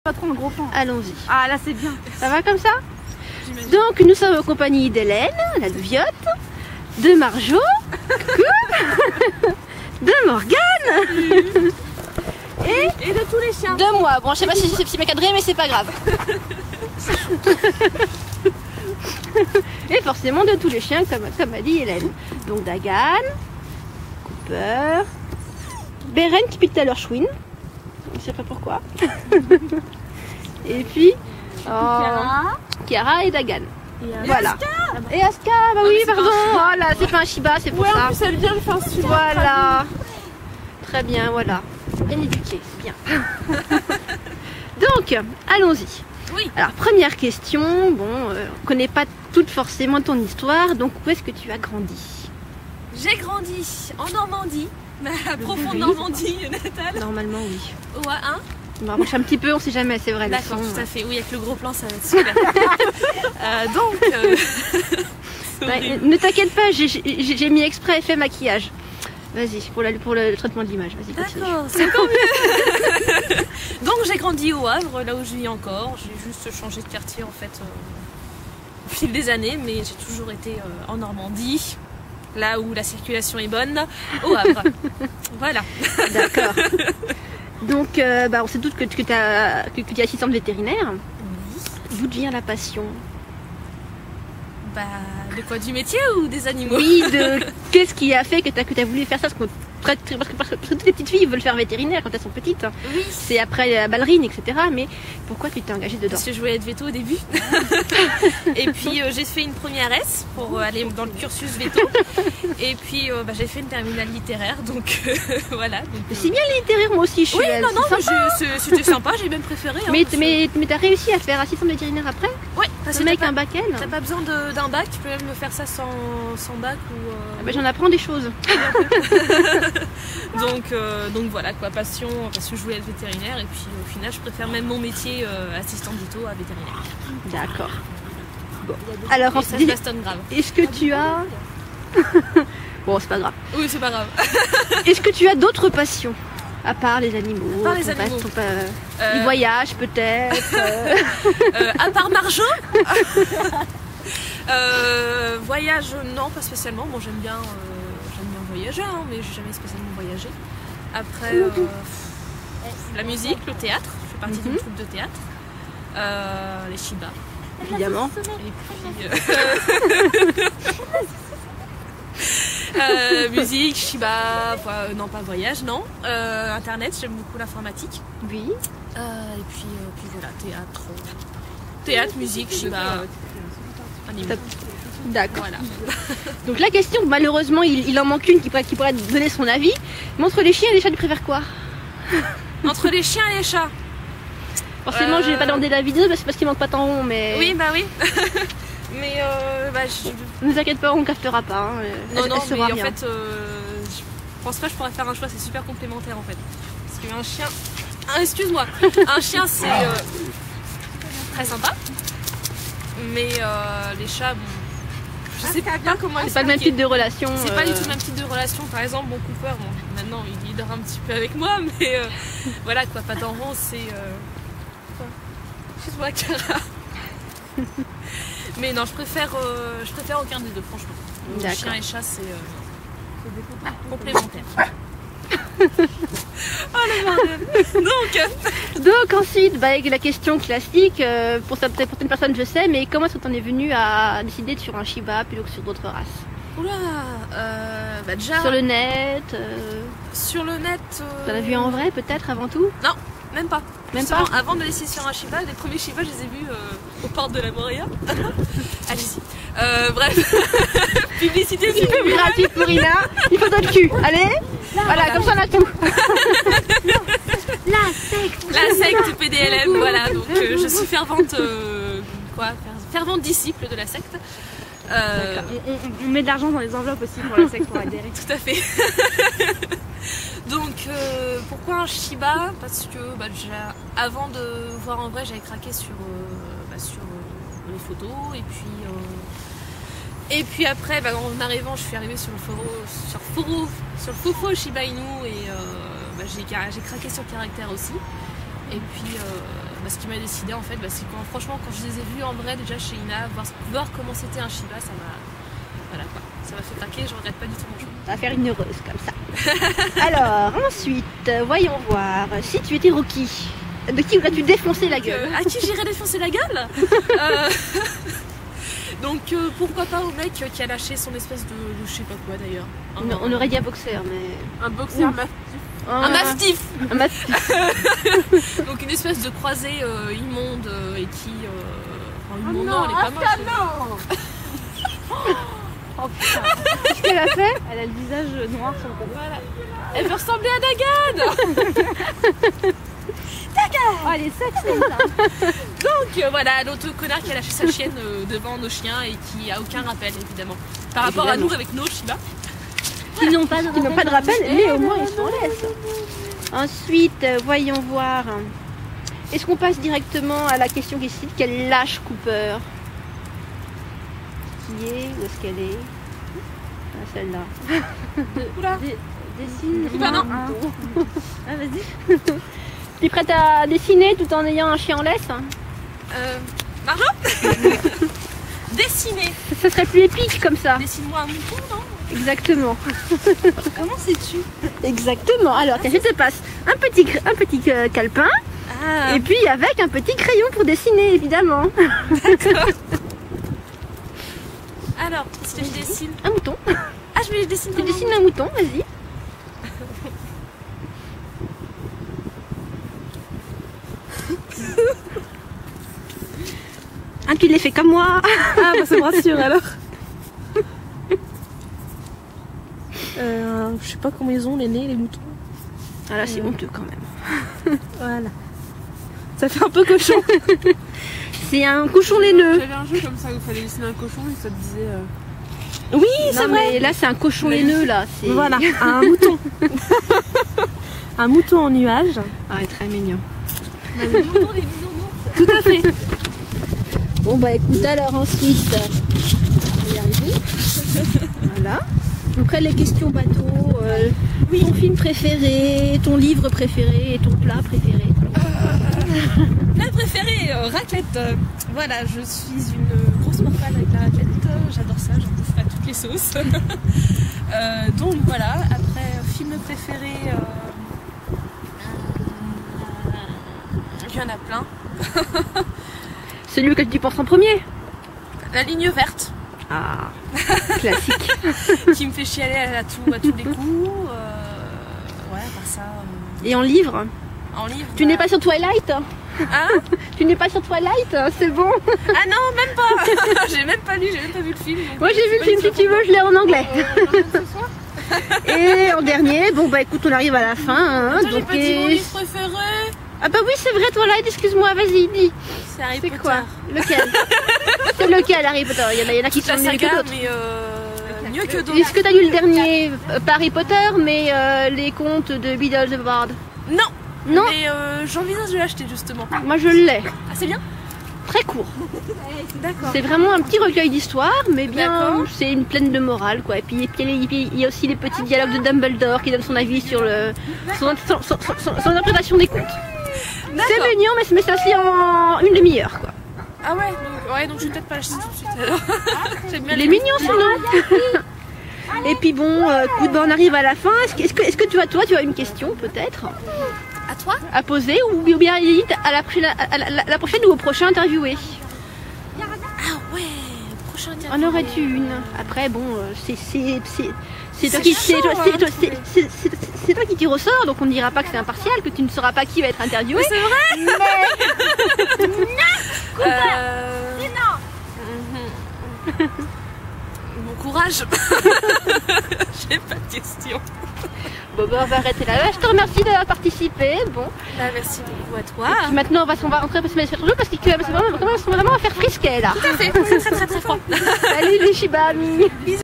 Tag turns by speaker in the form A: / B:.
A: Pas trop un gros pan.
B: Allons-y.
A: Ah là c'est bien.
B: Ça va comme ça? Donc nous sommes en compagnie d'Hélène, la Leviotte, de Marjo, de Morgane
A: Et de tous les chiens.
B: de moi. Bon, je sais pas si c'est bien cadré, mais c'est pas grave. Et forcément de tous les chiens, comme a dit Hélène. Donc Dagan, Cooper, Beren qui pique tout à l'heure Chouine. Je sais pas pourquoi. Et puis Kiara et Dagan. Voilà. Et Aska, bah oui, pardon. Oh là, c'est pas un Shiba, c'est pour ça.
A: En plus, elle vient le faire super.
B: Voilà. Très bien, voilà. Bien éduqué, bien. Donc, allons-y.
C: Oui.
B: Alors, première question. Bon, on connaît pas toute forcément ton histoire, donc où est-ce que tu as grandi?
C: J'ai grandi en Normandie, la profonde Normandie natale.
B: Normalement, oui.
C: Ouais, hein?
B: Je me rapproche un petit peu, on sait jamais, c'est vrai.
C: D'accord, tout à fait. Oui, avec le gros plan, ça va être super.
B: Ouais, ne t'inquiète pas, j'ai mis exprès effet maquillage. Vas-y, pour le traitement de l'image, vas-y, continue.
C: D'accord, c'est encore mieux. Donc j'ai grandi au Havre, là où je vis encore. J'ai juste changé de quartier en fait au fil des années, mais j'ai toujours été en Normandie, là où la circulation est bonne, au Havre. Voilà.
B: D'accord. Donc, on sait toutes que tu es assistante vétérinaire.
C: Oui.
B: D'où vient la passion?
C: Bah, de quoi? Du métier ou des animaux?
B: Oui, qu'est-ce qui a fait que tu as voulu faire ça? Parce que toutes les petites filles veulent faire vétérinaire quand elles sont petites.
C: Oui.
B: C'est après la ballerine, etc. Mais pourquoi tu t'es engagée dedans?
C: Parce que je voulais être veto au début. Et puis j'ai fait une première S pour aller dans le cursus veto. Et puis j'ai fait une terminale littéraire, donc voilà.
B: C'est bien les littéraires, moi aussi.
C: Oui, non, c'était sympa, j'ai même préféré. Hein,
B: mais t'as réussi à faire assistante vétérinaire après?
C: Ouais, parce que
B: avec un bac L.
C: T'as pas besoin d'un bac, tu peux même faire ça sans bac ou.
B: J'en apprends des choses.
C: Donc voilà quoi, passion, parce que je voulais être vétérinaire et puis au final je préfère même mon métier assistante veto à vétérinaire.
B: D'accord. Bon. Alors on se dit,
C: bastonne grave.
B: est-ce que tu as... Bon, c'est pas grave.
C: Oui, c'est pas grave.
B: Est-ce que tu as d'autres passions à part les animaux?
C: À part les animaux.
B: Les voyages peut-être
C: À part Marjo. Voyage, non, pas spécialement. Bon, j'aime bien voyager, hein, mais j'ai jamais spécialement voyagé. Après, la musique, le théâtre. Je fais partie d'une troupe de théâtre. Les Shiba.
B: Évidemment.
C: Et puis... musique, Shiba, non pas voyage, non. Internet, j'aime beaucoup l'informatique.
B: Oui.
C: Et puis voilà, théâtre, musique, Shiba, anime.
B: D'accord.
C: Voilà.
B: Donc la question, malheureusement, il en manque une qui pourrait donner son avis. Mais entre les chiens et les chats, tu préfères quoi?
C: Entre les chiens et les chats.
B: Forcément, je vais pas demander la vidéo parce qu'il manque pas tant rond, mais...
C: Oui, bah oui. Mais
B: ne t'inquiète pas, on captera pas. Hein.
C: Non, mais
B: bien.
C: en fait, je pense pas que je pourrais faire un choix, c'est super complémentaire en fait. Parce qu'un chien... Ah, excuse-moi. Un chien, c'est très sympa. Mais les chats, bon... Je sais pas comment
B: c'est pas le même type de relation.
C: C'est pas du tout le même type de relation. Par exemple, mon Cooper, maintenant il dort un petit peu avec moi, mais voilà quoi, pas d'enfant, c'est... Excuse-moi, Cara. Mais non, je préfère aucun des deux, franchement. Donc, chien et chat, c'est complémentaire. Oh le bordel.
B: Donc ensuite, avec la question classique, pour certaines personnes je sais, mais comment est-ce que tu en es venu à décider sur un Shiba plutôt que sur d'autres races?
C: Oula, déjà...
B: Sur le net
C: Sur le net...
B: T'en as vu en vrai peut-être avant tout?
C: Non, même pas.
B: Même pas.
C: Avant de laisser sur un Shiba, les premiers Shiba, je les ai vus aux portes de la Moria. Allez-y. Bref, publicité
B: gratuite pour Ina. Il faut d'autres cul. Allez, voilà, comme ça on a tout.
C: La secte PDLM, voilà. Donc je suis fervente, fervente disciple de la secte.
A: On met de l'argent dans les enveloppes aussi pour la secte pour adhérer.
C: Tout à fait. Donc pourquoi un Shiba? Parce que avant de voir en vrai, j'avais craqué sur les photos et puis après en arrivant, je suis arrivée sur le fofo Shiba Inu et j'ai craqué sur le caractère aussi. Et puis ce qui m'a décidé en fait, c'est quand franchement quand je les ai vus en vrai déjà chez Ina, voir comment c'était un Shiba, ça m'a voilà quoi, ça m'a fait craquer, je regrette pas du tout mon choix.
B: Ça va faire une heureuse comme ça. Alors ensuite, voyons voir. Si tu étais Rocky, de qui voudrais-tu défoncer la gueule?
C: À qui j'irais défoncer la gueule? Donc pourquoi pas au mec qui a lâché son espèce de je sais pas quoi d'ailleurs.
B: On aurait dit un boxeur, mais...
D: Un boxeur
C: Un mastif.
B: Un mastif.
C: Donc une espèce de croisée immonde et qui... Enfin, immonde, non, elle est pas moche.
B: Oh putain. Qu'est-ce qu'elle a fait? Elle a le visage noir sur le côté.
C: Voilà. Elle peut ressembler à Dagan.
B: Oh, elle est sexy ça.
C: Donc voilà, l'autre connard qui a lâché sa chienne devant nos chiens et qui a aucun rappel évidemment. Par rapport à nous avec nos Shiba.
B: Qui n'ont pas de rappel, mais au moins ils s'en laissent. Ensuite, voyons voir. Est-ce qu'on passe directement à la question qui cite quel lâche Cooper? Qui est? Où est-ce qu'elle est? Ah, celle-là.
C: Oula.
B: Dessine.
C: Bah non.
B: Ah, vas-y. Tu es prête à dessiner tout en ayant un chien en laisse?
C: Marjo. Dessiner.
B: Ça serait plus épique comme ça.
C: Dessine-moi un mouton, non?
B: Exactement.
C: Comment sais-tu?
B: Exactement. Alors, je te passe un petit calepin et puis avec un petit crayon pour dessiner, évidemment.
C: D'accord. Alors, qu'est-ce que je dessine?
B: Un mouton.
C: Ah, je dessine
B: Tu dessines un mouton, vas-y. Ah, tu l'as fait comme moi.
D: Ah, bah ça me rassure alors. Je sais pas comment ils ont les nez, les moutons.
B: Ah là, c'est honteux quand même.
D: Voilà. Ça fait un peu cochon.
B: C'est un cochon laineux.
D: J'avais un jeu comme ça où il fallait dessiner un cochon et ça te disait.
B: Oui,
D: Non,
B: c'est vrai. Mais là, c'est un cochon laineux là.
D: Voilà, un mouton. Un mouton en nuage.
B: Ah, il est très mignon.
D: Tout à fait.
B: Bon bah écoute, alors ensuite, on va y arriver. Voilà. Après les questions bateau, ton film préféré, ton livre préféré et ton plat préféré.
C: Plat préféré, raclette. Voilà, je suis une grosse morphale avec la raclette. J'adore ça, j'en bouffe à toutes les sauces. Donc voilà, après film préféré, il y en a plein.
B: Celui que tu penses en premier?
C: La ligne verte.
B: Ah, classique.
C: Qui me fait chialer à tous les coups. Ouais, par ça.
B: Et en livre?
C: En livre.
B: Tu n'es pas sur Twilight?
C: Hein?
B: Tu n'es pas sur Twilight? C'est bon.
C: Ah non, même pas. J'ai même pas lu, j'ai même pas vu le film.
B: Moi j'ai vu le film, si tu veux, je l'ai en anglais. Et en dernier, bon bah écoute, on arrive à la fin. Hein,
C: J'ai pas dit mon livre préféré.
B: Ah bah oui, c'est vrai, Twilight, excuse-moi, vas-y, dis.
C: C'est Harry
B: C'est
C: Potter.
B: quoi? Lequel? C'est lequel, Harry Potter? Il y en a qui
C: Toute la
B: sont mieux que
C: saga,
B: d'autres.
C: mais mieux que d'autres.
B: Est-ce que t'as lu le dernier? Pas Harry Potter, mais les contes de Beedle-the-Bard?
C: Non.
B: Non.
C: Mais j'envisage de l'acheter justement.
B: Moi je l'ai.
C: Ah, c'est bien.
B: Très court.
C: D'accord.
B: C'est vraiment un petit recueil d'histoires, mais bien,
C: D'accord.
B: c'est une pleine de morale, quoi. Et puis il y a aussi les petits dialogues de Dumbledore qui donne son avis sur son interprétation des contes. C'est mignon, mais c'est aussi en une demi-heure, quoi.
C: Ah ouais, donc je vais peut-être pas l'acheter tout de suite alors. J'aime bien
B: Il est mignon ce nom. Et puis bon, écoute, on arrive à la fin. Est-ce que tu as une question peut-être
C: À toi?
B: à poser ou bien à la prochaine ou au prochain interviewé?
C: Ah ouais, prochain interview.
B: En aurais-tu une? Après bon, c'est toi qui t'y ressors, donc on ne dira pas que c'est impartial, que tu ne sauras pas qui va être interviewé.
C: C'est vrai? Bon courage. J'ai pas de questions.
B: Bon bah on va arrêter là. Je te remercie d'avoir participé. Bon.
C: Bah, merci beaucoup à toi.
B: Et puis maintenant on va rentrer se mettre sur le jeu parce qu'il commence vraiment à faire frisquet là.
C: Tout à fait, c'est très froid.
B: Salut les Shibami.